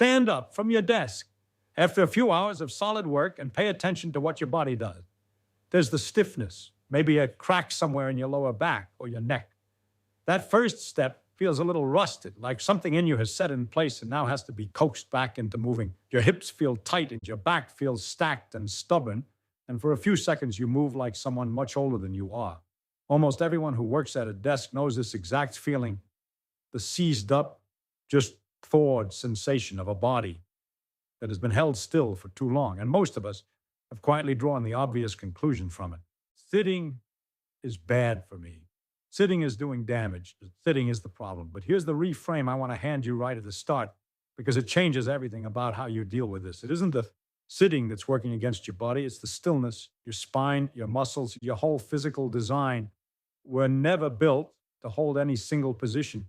Stand up from your desk after a few hours of solid work and pay attention to what your body does. There's the stiffness, maybe a crack somewhere in your lower back or your neck. That first step feels a little rusted, like something in you has set in place and now has to be coaxed back into moving. Your hips feel tight and your back feels stacked and stubborn, and for a few seconds you move like someone much older than you are. Almost everyone who works at a desk knows this exact feeling, the seized up, just thawed sensation of a body that has been held still for too long. And most of us have quietly drawn the obvious conclusion from it. Sitting is bad for me. Sitting is doing damage. Sitting is the problem. But here's the reframe I want to hand you right at the start, because it changes everything about how you deal with this. It isn't the sitting that's working against your body. It's the stillness, your spine, your muscles, your whole physical design were never built to hold any single position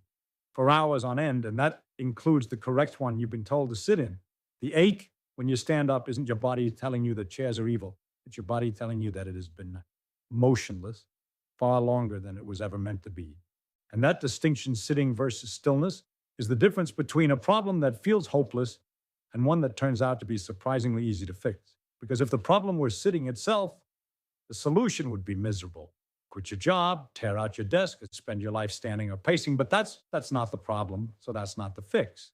for hours on end, and that includes the correct one you've been told to sit in. The ache when you stand up isn't your body telling you that chairs are evil. It's your body telling you that it has been motionless far longer than it was ever meant to be. And that distinction, sitting versus stillness, is the difference between a problem that feels hopeless and one that turns out to be surprisingly easy to fix. Because if the problem were sitting itself, the solution would be miserable. Quit your job, tear out your desk, and spend your life standing or pacing. But that's not the problem, so that's not the fix.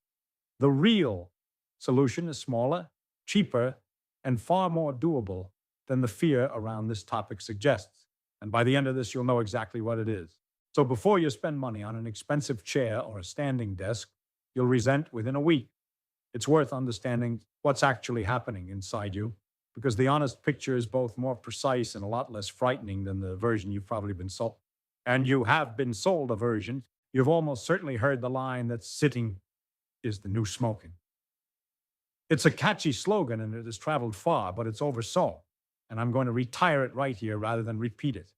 The real solution is smaller, cheaper, and far more doable than the fear around this topic suggests. And by the end of this, you'll know exactly what it is. So before you spend money on an expensive chair or a standing desk, you'll resent within a week. It's worth understanding what's actually happening inside you, because the honest picture is both more precise and a lot less frightening than the version you've probably been sold. And you have been sold a version. You've almost certainly heard the line that sitting is the new smoking. It's a catchy slogan and it has traveled far, but it's oversold. And I'm going to retire it right here rather than repeat it.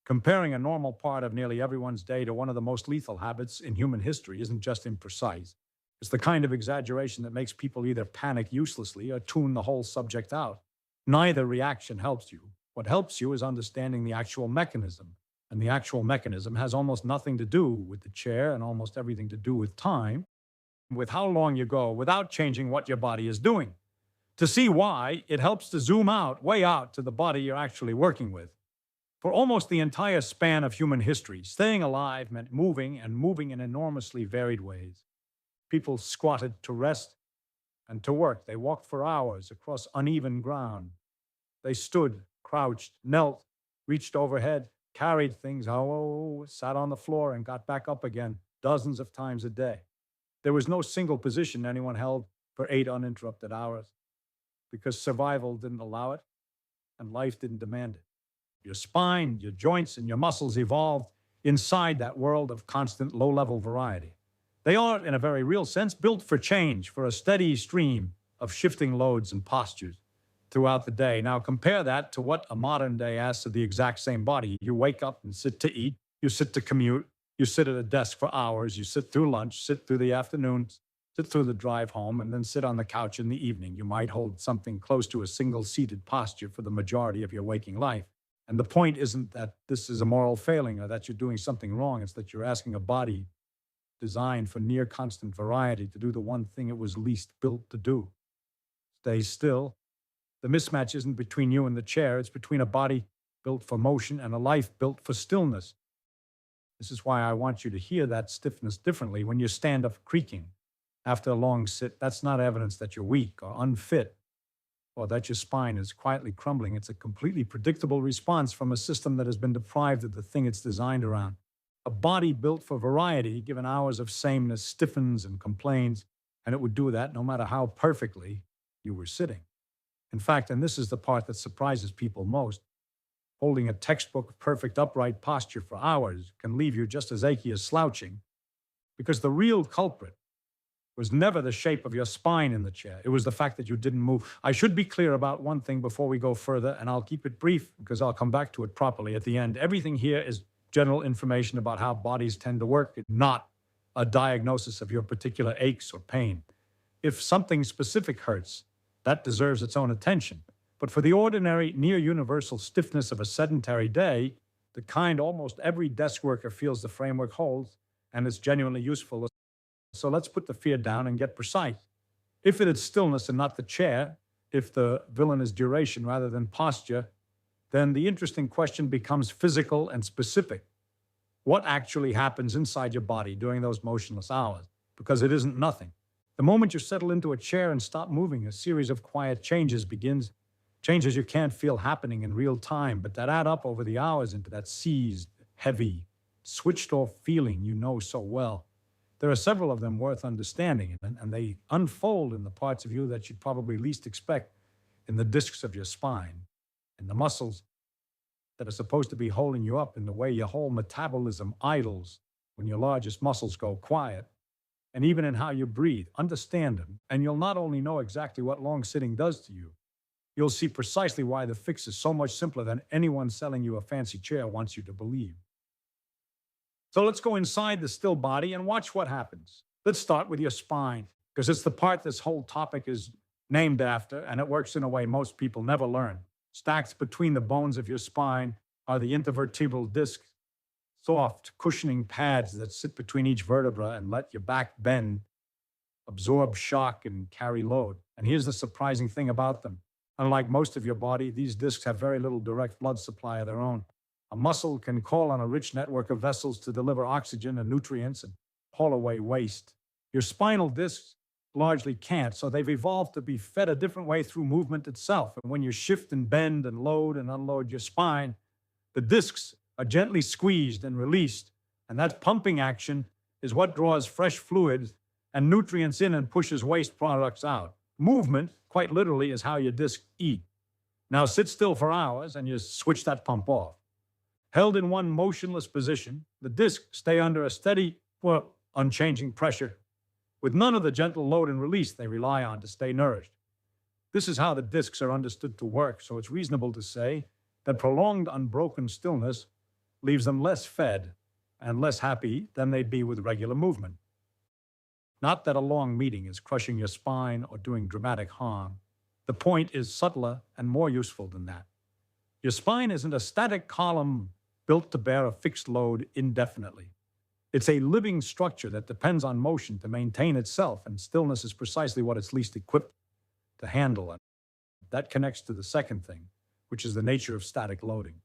Comparing a normal part of nearly everyone's day to one of the most lethal habits in human history isn't just imprecise. It's the kind of exaggeration that makes people either panic uselessly or tune the whole subject out. Neither reaction helps you. What helps you is understanding the actual mechanism. And the actual mechanism has almost nothing to do with the chair and almost everything to do with time, with how long you go without changing what your body is doing. To see why, it helps to zoom out, way out to the body you're actually working with. For almost the entire span of human history, staying alive meant moving, and moving in enormously varied ways. People squatted to rest and to work. They walked for hours across uneven ground. They stood, crouched, knelt, reached overhead, carried things, sat on the floor and got back up again dozens of times a day. There was no single position anyone held for 8 uninterrupted hours, because survival didn't allow it and life didn't demand it. Your spine, your joints, and your muscles evolved inside that world of constant low-level variety. They are, in a very real sense, built for change, for a steady stream of shifting loads and postures throughout the day. Now compare that to what a modern day asks of the exact same body. You wake up and sit to eat, you sit to commute, you sit at a desk for hours, you sit through lunch, sit through the afternoons, sit through the drive home, and then sit on the couch in the evening. You might hold something close to a single-seated posture for the majority of your waking life. And the point isn't that this is a moral failing or that you're doing something wrong. It's that you're asking a body designed for near constant variety to do the one thing it was least built to do. Stay still. The mismatch isn't between you and the chair. It's between a body built for motion and a life built for stillness. This is why I want you to hear that stiffness differently when you stand up creaking after a long sit. That's not evidence that you're weak or unfit or that your spine is quietly crumbling. It's a completely predictable response from a system that has been deprived of the thing it's designed around. A body built for variety, given hours of sameness, stiffens and complains, and it would do that no matter how perfectly you were sitting. In fact, and this is the part that surprises people most, holding a textbook perfect upright posture for hours can leave you just as achy as slouching, because the real culprit was never the shape of your spine in the chair. It was the fact that you didn't move. I should be clear about one thing before we go further, and I'll keep it brief because I'll come back to it properly at the end. Everything here is general information about how bodies tend to work, not a diagnosis of your particular aches or pain. If something specific hurts, that deserves its own attention. But for the ordinary, near-universal stiffness of a sedentary day, the kind almost every desk worker feels the framework holds, and it's genuinely useful. So let's put the fear down and get precise. If it is stillness and not the chair, if the villain is duration rather than posture, then the interesting question becomes physical and specific. What actually happens inside your body during those motionless hours? Because it isn't nothing. The moment you settle into a chair and stop moving, a series of quiet changes begins. Changes you can't feel happening in real time, but that add up over the hours into that seized, heavy, switched off feeling you know so well. There are several of them worth understanding, and they unfold in the parts of you that you'd probably least expect, in the discs of your spine, in the muscles that are supposed to be holding you up, in the way your whole metabolism idles when your largest muscles go quiet, and even in how you breathe. Understand them, and you'll not only know exactly what long sitting does to you, you'll see precisely why the fix is so much simpler than anyone selling you a fancy chair wants you to believe. So let's go inside the still body and watch what happens. Let's start with your spine, because it's the part this whole topic is named after, and it works in a way most people never learn. Stacked between the bones of your spine are the intervertebral discs, soft, cushioning pads that sit between each vertebra and let your back bend, absorb shock, and carry load. And here's the surprising thing about them. Unlike most of your body, these discs have very little direct blood supply of their own. A muscle can call on a rich network of vessels to deliver oxygen and nutrients and haul away waste. Your spinal discs largely can't, so they've evolved to be fed a different way through movement itself. And when you shift and bend and load and unload your spine, the discs are gently squeezed and released, and that pumping action is what draws fresh fluids and nutrients in and pushes waste products out. Movement, quite literally, is how your discs eat. Now sit still for hours and you switch that pump off. Held in one motionless position, the discs stay under a steady, unchanging pressure, with none of the gentle load and release they rely on to stay nourished. This is how the discs are understood to work, so it's reasonable to say that prolonged unbroken stillness leaves them less fed and less happy than they'd be with regular movement. Not that a long meeting is crushing your spine or doing dramatic harm. The point is subtler and more useful than that. Your spine isn't a static column built to bear a fixed load indefinitely. It's a living structure that depends on motion to maintain itself, and stillness is precisely what it's least equipped to handle. And that connects to the second thing, which is the nature of static loading.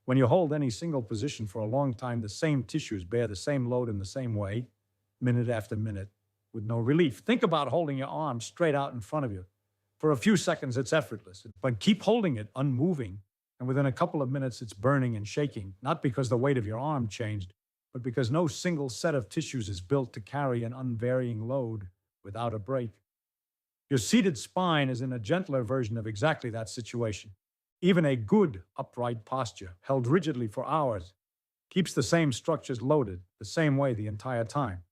When you hold any single position for a long time, the same tissues bear the same load in the same way, minute after minute, with no relief. Think about holding your arm straight out in front of you. For a few seconds, it's effortless, but keep holding it unmoving, and within a couple of minutes, it's burning and shaking, not because the weight of your arm changed, but because no single set of tissues is built to carry an unvarying load without a break. Your seated spine is in a gentler version of exactly that situation. Even a good upright posture, held rigidly for hours, keeps the same structures loaded the same way the entire time.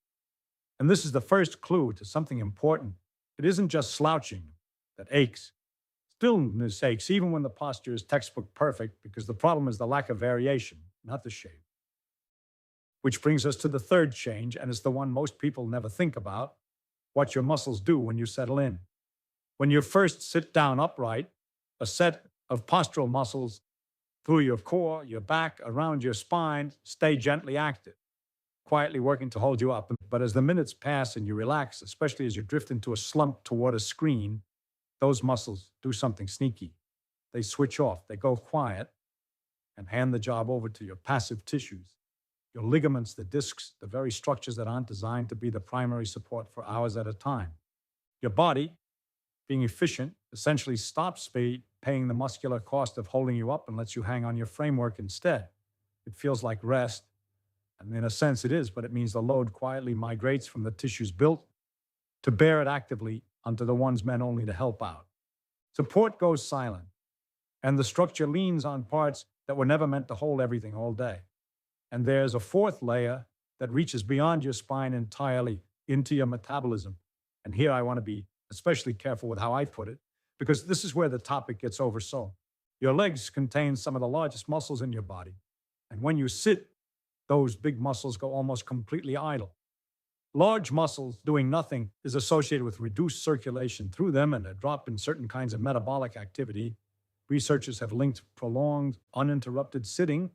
And this is the first clue to something important. It isn't just slouching that aches. Stillness aches even when the posture is textbook perfect, because the problem is the lack of variation, not the shape. Which brings us to the third change, and it's the one most people never think about: what your muscles do when you settle in. When you first sit down upright, a set of postural muscles through your core, your back, around your spine, stay gently active, quietly working to hold you up. But as the minutes pass and you relax, especially as you drift into a slump toward a screen, those muscles do something sneaky. They switch off, they go quiet, and hand the job over to your passive tissues. Your ligaments, the discs, the very structures that aren't designed to be the primary support for hours at a time. Your body, being efficient, essentially stops paying the muscular cost of holding you up and lets you hang on your framework instead. It feels like rest, and in a sense it is, but it means the load quietly migrates from the tissues built to bear it actively onto the ones meant only to help out. Support goes silent, and the structure leans on parts that were never meant to hold everything all day. And there's a fourth layer that reaches beyond your spine entirely into your metabolism. And here I want to be especially careful with how I put it, because this is where the topic gets oversold. Your legs contain some of the largest muscles in your body. And when you sit, those big muscles go almost completely idle. Large muscles doing nothing is associated with reduced circulation through them and a drop in certain kinds of metabolic activity. Researchers have linked prolonged, uninterrupted sitting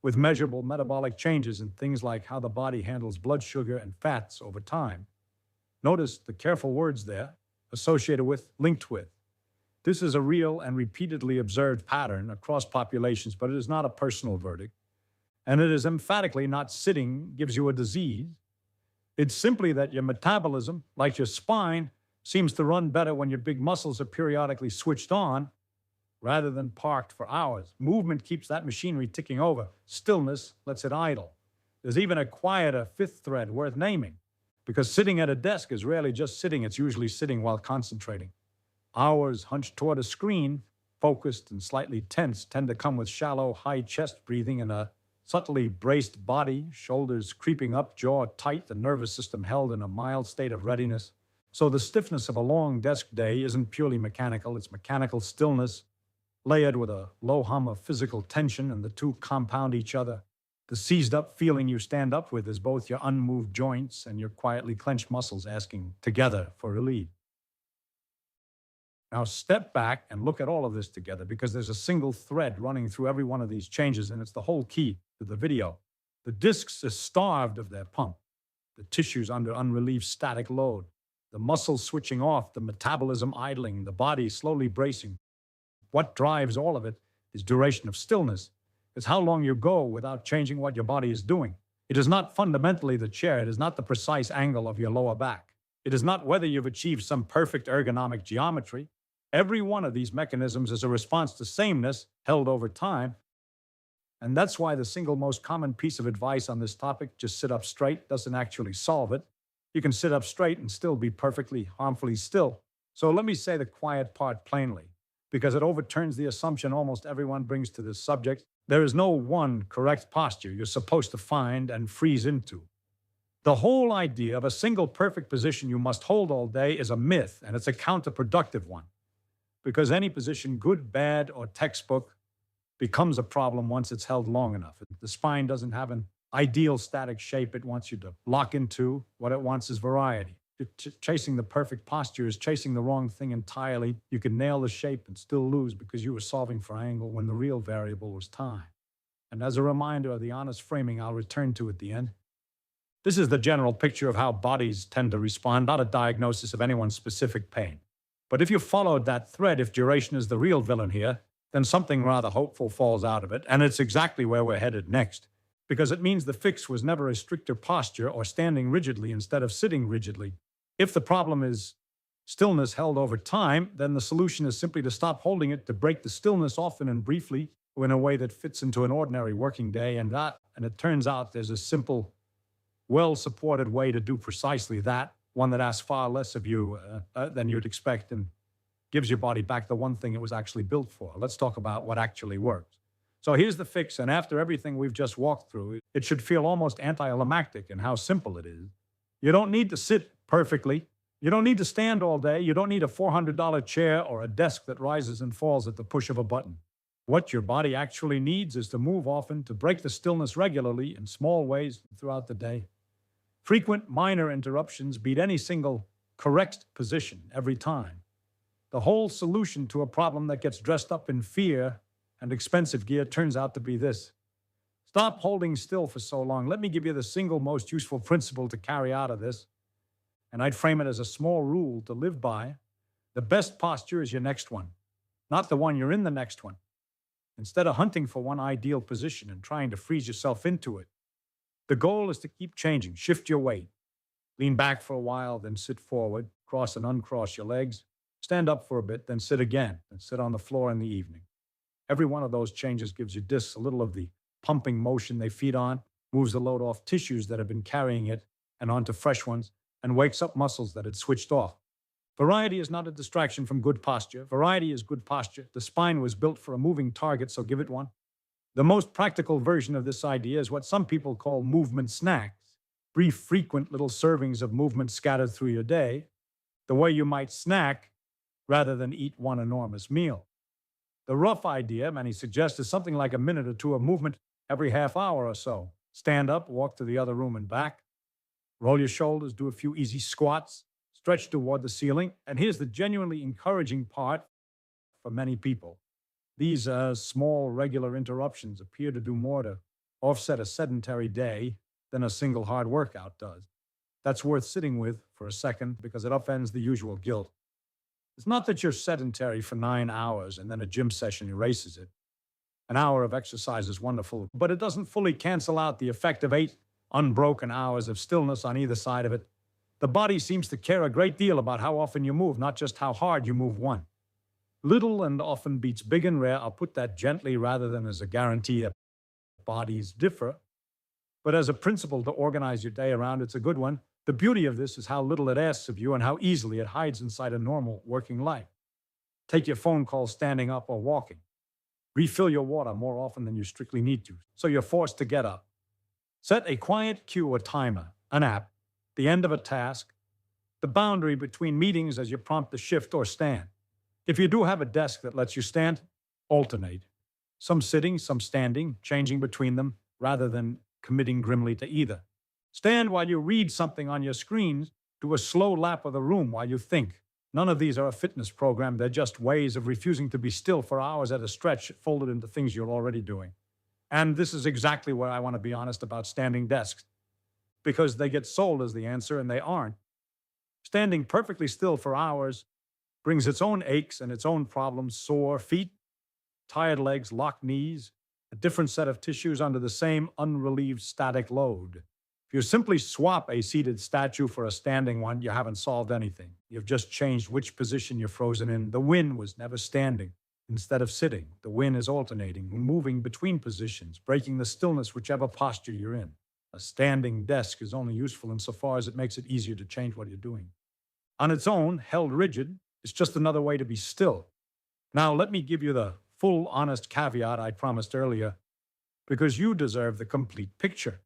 with measurable metabolic changes in things like how the body handles blood sugar and fats over time. Notice the careful words there: associated with, linked with. This is a real and repeatedly observed pattern across populations, but it is not a personal verdict. And it is emphatically not sitting gives you a disease. It's simply that your metabolism, like your spine, seems to run better when your big muscles are periodically switched on rather than parked for hours. Movement keeps that machinery ticking over. Stillness lets it idle. There's even a quieter fifth thread worth naming, because sitting at a desk is rarely just sitting, it's usually sitting while concentrating. Hours hunched toward a screen, focused and slightly tense, tend to come with shallow, high chest breathing and a subtly braced body, shoulders creeping up, jaw tight, the nervous system held in a mild state of readiness. So the stiffness of a long desk day isn't purely mechanical, it's mechanical stillness, layered with a low hum of physical tension, and the two compound each other. The seized-up feeling you stand up with is both your unmoved joints and your quietly clenched muscles asking together for relief. Now step back and look at all of this together, because there's a single thread running through every one of these changes, and it's the whole key to the video. The discs are starved of their pump, the tissues under unrelieved static load, the muscles switching off, the metabolism idling, the body slowly bracing. What drives all of it is duration of stillness. It's how long you go without changing what your body is doing. It is not fundamentally the chair. It is not the precise angle of your lower back. It is not whether you've achieved some perfect ergonomic geometry. Every one of these mechanisms is a response to sameness held over time. And that's why the single most common piece of advice on this topic, just sit up straight, doesn't actually solve it. You can sit up straight and still be perfectly harmfully still. So let me say the quiet part plainly, because it overturns the assumption almost everyone brings to this subject. There is no one correct posture you're supposed to find and freeze into. The whole idea of a single perfect position you must hold all day is a myth, and it's a counterproductive one. Because any position, good, bad, or textbook, becomes a problem once it's held long enough. The spine doesn't have an ideal static shape it wants you to lock into. What it wants is variety. Chasing the perfect posture is chasing the wrong thing entirely. You can nail the shape and still lose because you were solving for angle when the real variable was time. And as a reminder of the honest framing I'll return to at the end, this is the general picture of how bodies tend to respond, not a diagnosis of anyone's specific pain. But if you followed that thread, if duration is the real villain here, then something rather hopeful falls out of it, and it's exactly where we're headed next. Because it means the fix was never a stricter posture or standing rigidly instead of sitting rigidly. If the problem is stillness held over time, then the solution is simply to stop holding it, to break the stillness often and briefly in a way that fits into an ordinary working day, and it turns out there's a simple, well-supported way to do precisely that, one that asks far less of you than you'd expect and gives your body back the one thing it was actually built for. Let's talk about what actually works. So here's the fix, and after everything we've just walked through, it should feel almost anticlimactic in how simple it is. You don't need to sit perfectly. You don't need to stand all day. You don't need a $400 chair or a desk that rises and falls at the push of a button. What your body actually needs is to move often, to break the stillness regularly in small ways throughout the day. Frequent minor interruptions beat any single correct position every time. The whole solution to a problem that gets dressed up in fear and expensive gear turns out to be this. Stop holding still for so long. Let me give you the single most useful principle to carry out of this, and I'd frame it as a small rule to live by. The best posture is your next one, not the one you're in the next one. Instead of hunting for one ideal position and trying to freeze yourself into it, the goal is to keep changing. Shift your weight. Lean back for a while, then sit forward. Cross and uncross your legs. Stand up for a bit, then sit again, and sit on the floor in the evening. Every one of those changes gives your discs a little of the pumping motion they feed on, moves the load off tissues that have been carrying it and onto fresh ones, and wakes up muscles that had switched off. Variety is not a distraction from good posture. Variety is good posture. The spine was built for a moving target, so give it one. The most practical version of this idea is what some people call movement snacks. Brief, frequent little servings of movement scattered through your day, the way you might snack rather than eat one enormous meal. The rough idea, many suggest, is something like a minute or two of movement every half hour or so. Stand up, walk to the other room and back. Roll your shoulders, do a few easy squats, stretch toward the ceiling. And here's the genuinely encouraging part for many people. These small, regular interruptions appear to do more to offset a sedentary day than a single hard workout does. That's worth sitting with for a second because it upends the usual guilt. It's not that you're sedentary for 9 hours and then a gym session erases it. An hour of exercise is wonderful, but it doesn't fully cancel out the effect of 8 unbroken hours of stillness on either side of it. The body seems to care a great deal about how often you move, not just how hard you move one. Little and often beats big and rare. I'll put that gently rather than as a guarantee that bodies differ. But as a principle to organize your day around, it's a good one. The beauty of this is how little it asks of you and how easily it hides inside a normal working life. Take your phone call standing up or walking. Refill your water more often than you strictly need to, so you're forced to get up. Set a quiet cue or timer, an app, the end of a task, the boundary between meetings as you prompt to shift or stand. If you do have a desk that lets you stand, alternate. Some sitting, some standing, changing between them, rather than committing grimly to either. Stand while you read something on your screens, do a slow lap of the room while you think. None of these are a fitness program, they're just ways of refusing to be still for hours at a stretch, folded into things you're already doing. And this is exactly where I want to be honest about standing desks, because they get sold as the answer and they aren't. Standing perfectly still for hours brings its own aches and its own problems: sore feet, tired legs, locked knees, a different set of tissues under the same unrelieved static load. If you simply swap a seated statue for a standing one, you haven't solved anything. You've just changed which position you're frozen in. The win was never standing. Instead of sitting, the win is alternating, moving between positions, breaking the stillness whichever posture you're in. A standing desk is only useful insofar as it makes it easier to change what you're doing. On its own, held rigid, it's just another way to be still. Now, let me give you the full, honest caveat I promised earlier, because you deserve the complete picture,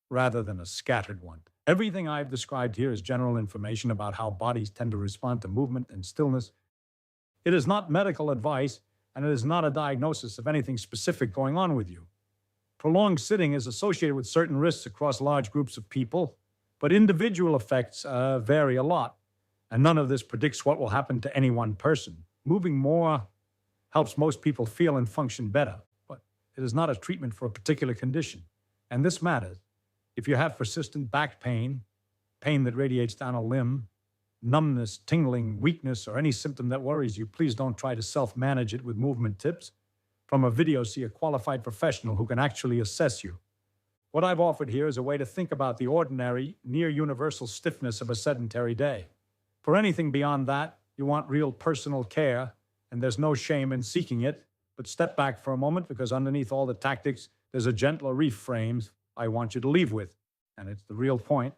rather than a scattered one. Everything I've described here is general information about how bodies tend to respond to movement and stillness. It is not medical advice, and it is not a diagnosis of anything specific going on with you. Prolonged sitting is associated with certain risks across large groups of people, but individual effects vary a lot, and none of this predicts what will happen to any one person. Moving more helps most people feel and function better, but it is not a treatment for a particular condition, and this matters. If you have persistent back pain, pain that radiates down a limb, numbness, tingling, weakness, or any symptom that worries you, please don't try to self-manage it with movement tips. From a video, see a qualified professional who can actually assess you. What I've offered here is a way to think about the ordinary, near-universal stiffness of a sedentary day. For anything beyond that, you want real personal care, and there's no shame in seeking it, but step back for a moment, because underneath all the tactics, there's a gentler reframe I want you to leave with, and it's the real point.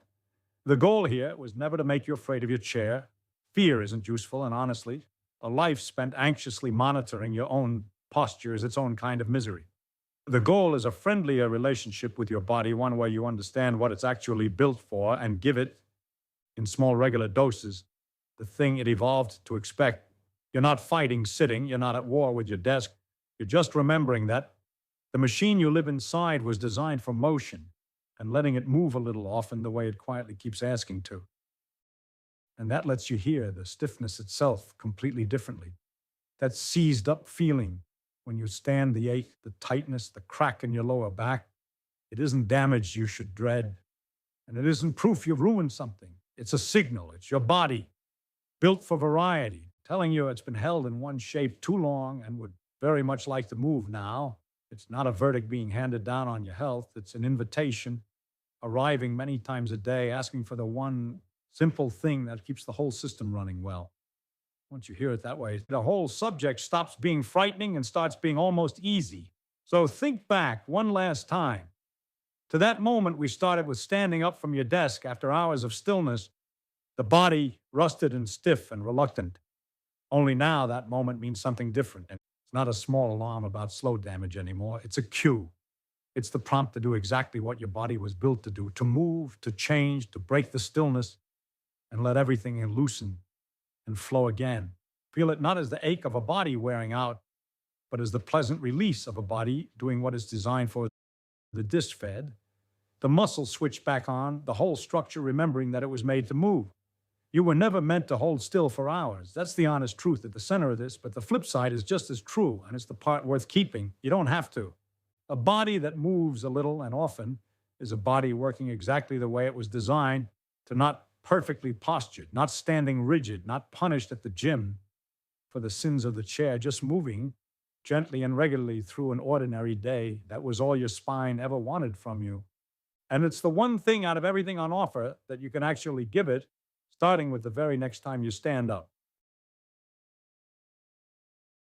The goal here was never to make you afraid of your chair. Fear isn't useful, and honestly, a life spent anxiously monitoring your own posture is its own kind of misery. The goal is a friendlier relationship with your body, one where you understand what it's actually built for and give it, in small regular doses, the thing it evolved to expect. You're not fighting sitting, you're not at war with your desk, you're just remembering that the machine you live inside was designed for motion, and letting it move a little often the way it quietly keeps asking to. And that lets you hear the stiffness itself completely differently. That seized up feeling when you stand, the ache, the tightness, the crack in your lower back. It isn't damage you should dread, and it isn't proof you've ruined something. It's a signal. It's your body, built for variety, telling you it's been held in one shape too long and would very much like to move now. It's not a verdict being handed down on your health. It's an invitation, arriving many times a day, asking for the one simple thing that keeps the whole system running well. Once you hear it that way, the whole subject stops being frightening and starts being almost easy. So think back one last time to that moment we started with standing up from your desk after hours of stillness, the body rusted and stiff and reluctant. Only now that moment means something different. And it's not a small alarm about slow damage anymore. It's a cue. It's the prompt to do exactly what your body was built to do, to move, to change, to break the stillness and let everything loosen and flow again. Feel it not as the ache of a body wearing out, but as the pleasant release of a body doing what it's designed for. The disc fed, the muscles switch back on, the whole structure remembering that it was made to move. You were never meant to hold still for hours. That's the honest truth at the center of this, but the flip side is just as true, and it's the part worth keeping. You don't have to. A body that moves a little and often is a body working exactly the way it was designed, to not perfectly postured, not standing rigid, not punished at the gym, for the sins of the chair, just moving gently and regularly through an ordinary day. That was all your spine ever wanted from you. And it's the one thing out of everything on offer that you can actually give it, starting with the very next time you stand up.